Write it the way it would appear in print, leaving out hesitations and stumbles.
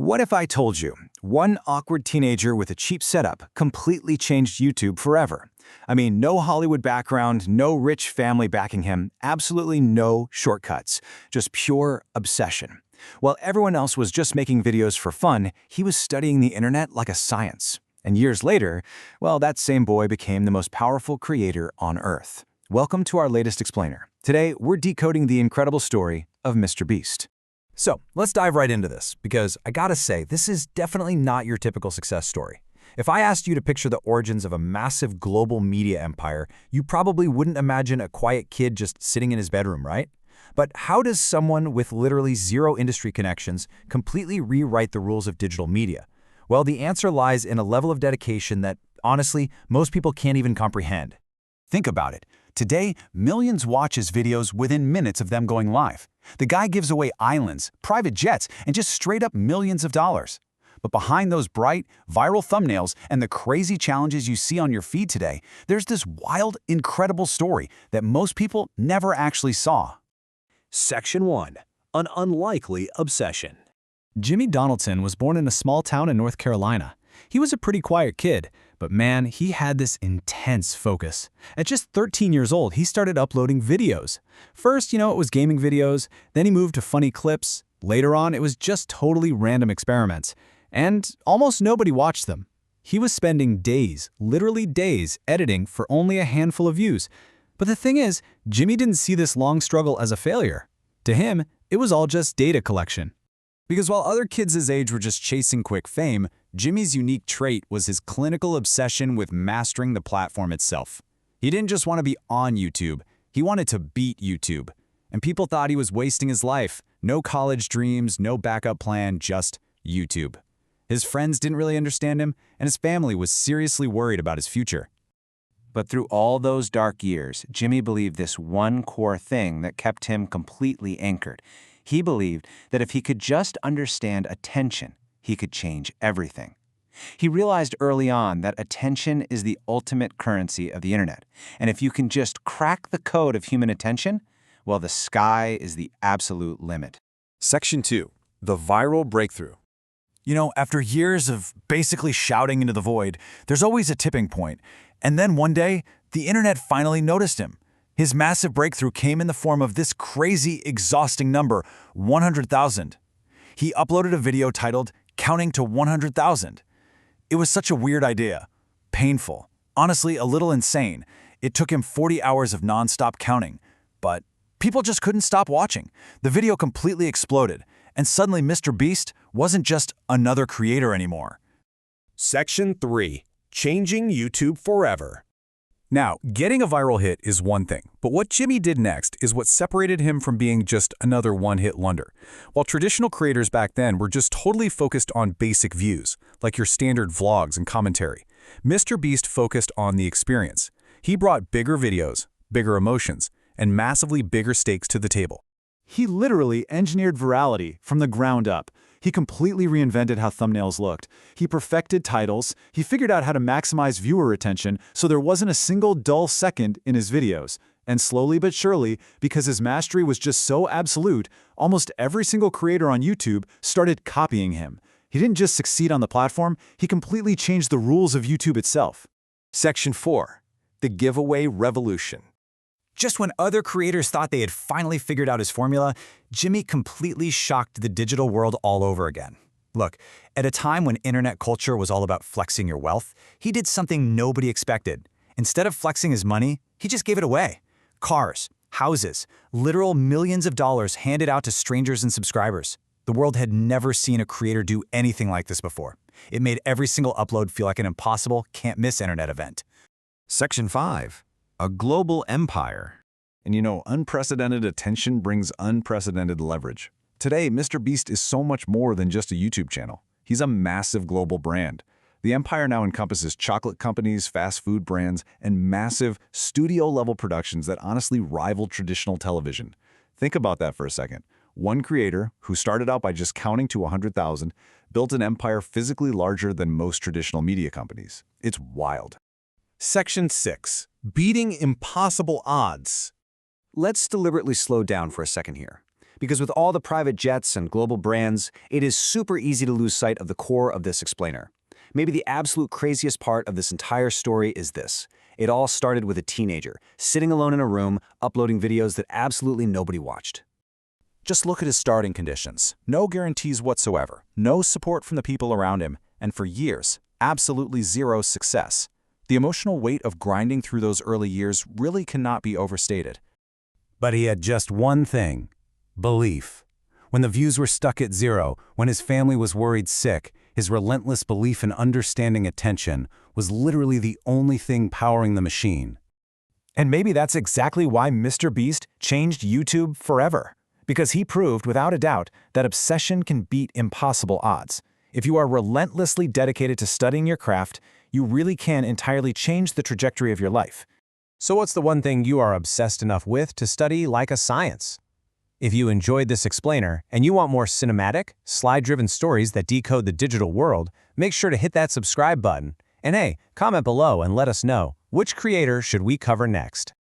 What if I told you one awkward teenager with a cheap setup completely changed YouTube forever? I mean, no Hollywood background, no rich family backing him, absolutely no shortcuts, just pure obsession. While everyone else was just making videos for fun, he was studying the internet like a science. And years later, well, that same boy became the most powerful creator on Earth. Welcome to our latest explainer. Today, we're decoding the incredible story of MrBeast. So let's dive right into this, because I gotta say, this is definitely not your typical success story. If I asked you to picture the origins of a massive global media empire, you probably wouldn't imagine a quiet kid just sitting in his bedroom, right? But how does someone with literally zero industry connections completely rewrite the rules of digital media? Well, the answer lies in a level of dedication that, honestly, most people can't even comprehend. Think about it. Today, millions watch his videos within minutes of them going live. The guy gives away islands, private jets, and just straight up millions of dollars. But behind those bright, viral thumbnails and the crazy challenges you see on your feed today, there's this wild, incredible story that most people never actually saw. Section 1. An Unlikely Obsession. Jimmy Donaldson was born in a small town in North Carolina. He was a pretty quiet kid, but man, he had this intense focus. At just 13 years old, he started uploading videos. First, it was gaming videos, then he moved to funny clips. Later on, it was just totally random experiments. And almost nobody watched them. He was spending days, literally days, editing for only a handful of views. But the thing is, Jimmy didn't see this long struggle as a failure. To him, it was all just data collection. Because while other kids his age were just chasing quick fame, Jimmy's unique trait was his clinical obsession with mastering the platform itself. He didn't just want to be on YouTube, he wanted to beat YouTube. And people thought he was wasting his life. No college dreams, no backup plan, just YouTube. His friends didn't really understand him, and his family was seriously worried about his future. But through all those dark years, Jimmy believed this one core thing that kept him completely anchored. He believed that if he could just understand attention, he could change everything. He realized early on that attention is the ultimate currency of the internet. And if you can just crack the code of human attention, well, the sky is the absolute limit. Section 2. The Viral Breakthrough. After years of basically shouting into the void, there's always a tipping point. And then one day, the internet finally noticed him. His massive breakthrough came in the form of this crazy, exhausting number, 100,000. He uploaded a video titled, "Counting to 100,000." It was such a weird idea. Painful. Honestly, a little insane. It took him 40 hours of nonstop counting. But people just couldn't stop watching. The video completely exploded. And suddenly MrBeast wasn't just another creator anymore. Section 3. Changing YouTube Forever. Now, getting a viral hit is one thing, but what Jimmy did next is what separated him from being just another one-hit wonder. While traditional creators back then were just totally focused on basic views, like your standard vlogs and commentary, MrBeast focused on the experience. He brought bigger videos, bigger emotions, and massively bigger stakes to the table. He literally engineered virality from the ground up. He completely reinvented how thumbnails looked. He perfected titles. He figured out how to maximize viewer attention so there wasn't a single dull second in his videos. And slowly but surely, because his mastery was just so absolute, almost every single creator on YouTube started copying him. He didn't just succeed on the platform, he completely changed the rules of YouTube itself. Section 4. The Giveaway Revolution. Just when other creators thought they had finally figured out his formula, Jimmy completely shocked the digital world all over again. Look, at a time when internet culture was all about flexing your wealth, he did something nobody expected. Instead of flexing his money, he just gave it away. Cars, houses, literal millions of dollars handed out to strangers and subscribers. The world had never seen a creator do anything like this before. It made every single upload feel like an impossible, can't-miss internet event. Section 5. A Global Empire. And unprecedented attention brings unprecedented leverage. Today, MrBeast is so much more than just a YouTube channel. He's a massive global brand. The empire now encompasses chocolate companies, fast food brands, and massive studio-level productions that honestly rival traditional television. Think about that for a second. One creator, who started out by just counting to 100,000, built an empire physically larger than most traditional media companies. It's wild. Section 6. Beating Impossible Odds. Let's deliberately slow down for a second here. Because with all the private jets and global brands, it is super easy to lose sight of the core of this explainer. Maybe the absolute craziest part of this entire story is this. It all started with a teenager, sitting alone in a room, uploading videos that absolutely nobody watched. Just look at his starting conditions. No guarantees whatsoever, no support from the people around him, and for years, absolutely zero success. The emotional weight of grinding through those early years really cannot be overstated. But he had just one thing: belief. When the views were stuck at zero, when his family was worried sick, his relentless belief in understanding attention was literally the only thing powering the machine. And maybe that's exactly why MrBeast changed YouTube forever. Because he proved, without a doubt, that obsession can beat impossible odds. If you are relentlessly dedicated to studying your craft, you really can entirely change the trajectory of your life. So what's the one thing you are obsessed enough with to study like a science? If you enjoyed this explainer and you want more cinematic, slide-driven stories that decode the digital world, make sure to hit that subscribe button. And hey, comment below and let us know, which creator should we cover next?